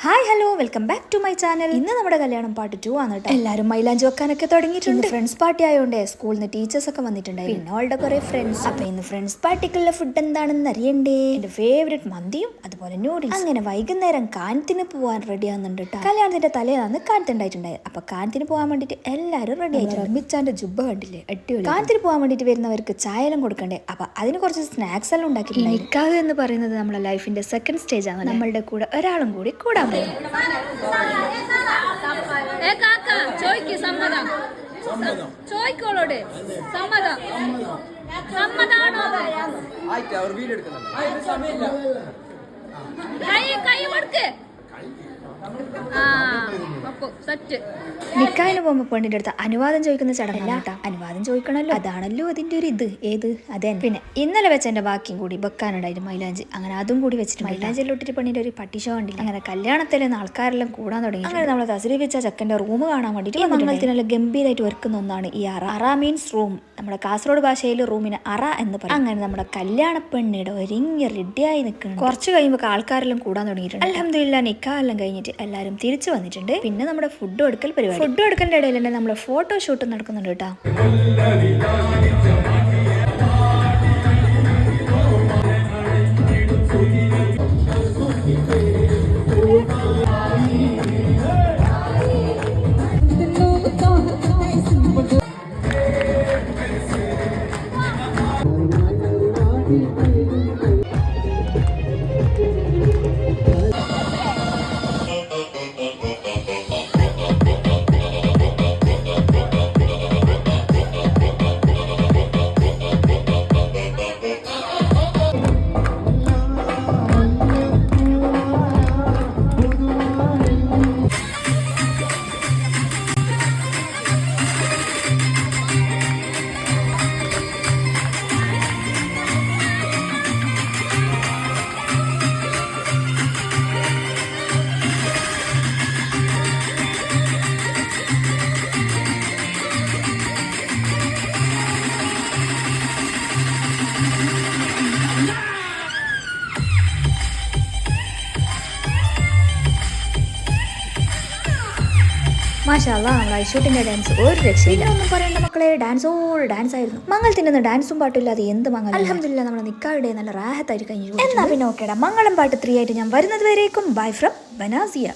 Hi hello welcome back to my channel. ഇന്ന് നമ്മുടെ കല്യാണം പാർട്ട് 2 ആണ് കേട്ടോ. എല്ലാവരും മൈലാഞ്ചി വെക്കാനൊക്കെ തുടങ്ങിയിട്ടുണ്ട്. ഫ്രണ്ട്സ് പാർട്ടി ആയതുകൊണ്ട് സ്കൂളിൽ നിന്ന് ടീച്ചേഴ്സ് ഒക്കെ വന്നിട്ടുണ്ടായി. പിന്നെ അവളുടെ കുറെ ഫ്രണ്ട്സ്. അപ്പൊ ഇന്ന് ഫ്രണ്ട്സ് പാർട്ടിക്കുള്ള ഫുഡ് എന്താണെന്ന് അറിയണ്ടേ? എന്റെ ഫേവറേറ്റ് മന്തിയും അതുപോലെ നൂഡിൽസ്. അങ്ങനെ വൈകുന്നേരം കാനത്തിന് പോവാൻ റെഡി ആവുന്നുണ്ട് കേട്ടോ. കല്യാണത്തിന്റെ തലേന്നാണ് കാനത്തുണ്ടായിട്ടുണ്ടായത്. അപ്പൊ കാനത്തിന് പോകാൻ വേണ്ടിട്ട് എല്ലാവരും റെഡി ആയിട്ട് റമിച്ചാന്റെ ജുബ്ബ കണ്ടില്ലേ, അടിപൊളി. കാനത്തിന് പോകാൻ വേണ്ടിട്ട് വരുന്നവർക്ക് ചായ എല്ലാം കൊടുക്കണ്ടേ. അപ്പൊ അതിന് കുറച്ച് സ്നാക്സ് എല്ലാം ഉണ്ടാക്കിയിട്ടുണ്ട്. നിക്കാഹ് എന്ന് പറയുന്നത് നമ്മുടെ ലൈഫിന്റെ സെക്കൻഡ് സ്റ്റേജ് ആണ്. നമ്മളുടെ കൂടെ ഒരാളും കൂടി കൂടാൻ ചോയ്ക്കോളോട് സമ്മതം സമ്മതാണോ കൈ കൊടുക്ക്. നിക്കാഹിന് പോകുമ്പോ പെണ്ണിന്റെ അടുത്ത് അനുവാദം ചോദിക്കുന്ന ചടങ്ങല്ല കേട്ടോ. അനുവാദം ചോദിക്കണല്ലോ, അതാണല്ലോ അതിന്റെ ഒരു ഇത്. ഏത് അതെ. പിന്നെ ഇന്നലെ വെച്ച എന്റെ ബാക്കിയും കൂടി വെക്കാനുണ്ടായിരുന്നു മൈലാഞ്ചി. അങ്ങനെ അതും കൂടി വെച്ചിട്ട് മൈലാഞ്ചിയിൽ ഇട്ടിട്ട് പെണ്ണിന്റെ ഒരു പട്ടിഷോ കണ്ടില്ല. അങ്ങനെ കല്യാണത്തിലെ ആൾക്കാരെല്ലാം കൂടാൻ തുടങ്ങി. അങ്ങനെ നമ്മൾ തസ്രീഫ് വെച്ച ചെക്കന്റെ റൂം കാണാൻ വേണ്ടിട്ട് മംഗളത്തിനെല്ലാം ഗംഭീരമായിട്ട് ഒരുക്കുന്ന ഒന്നാണ് ഈ അറ. അറ മീൻസ് റൂം. നമ്മുടെ കാസർഗോഡ് ഭാഷയിൽ റൂമിന് അറ എന്ന് പറയും. അങ്ങനെ നമ്മുടെ കല്യാണ പെണ്ണിടെ ഒരുങ്ങി റെഡിയായി നിൽക്കുന്നു. കുറച്ച് കഴിയുമ്പോൾ ആൾക്കാരെല്ലാം കൂടാൻ തുടങ്ങിയിട്ടുണ്ട്. അൽഹംദുലില്ലാ നിക്കാഹെല്ലാം കഴിഞ്ഞിട്ട് എല്ലാവരും തിരിച്ചു വന്നിട്ടുണ്ട്. പിന്നെ നമ്മുടെ ഫുഡ് കൊടുക്കൽ പരിപാടി. ഫുഡ് കൊടുക്കലിന്റെ ഇടയിൽ തന്നെ നമ്മുടെ ഫോട്ടോ ഷൂട്ടും നടക്കുന്നുണ്ട് കേട്ടോ. മാഷാഅല്ലാ, നമ്മൾ ഐഷൂട്ടിന്റെ ഡാൻസ് ഒരു രക്ഷയില്ല. ഒന്നും പറയേണ്ട മക്കളെ, ഡാൻസ് ആയിരുന്നു. മംഗളത്തിൻ്റെ ഡാൻസും പാട്ടില്ലാതെ എന്ത് മംഗളം. അൽഹംദുലില്ലാ നമ്മുടെ നിക്കാഹുടെ നല്ല റാഹത്തായിട്ട് കഴിഞ്ഞു. എന്നാ പിന്നെ ഓക്കേടാ, മംഗളം പാട്ട് 3 ആയിട്ട് ഞാൻ വരുന്നത് വരേക്കും ബൈ ഫ്രം ബനാസിയ.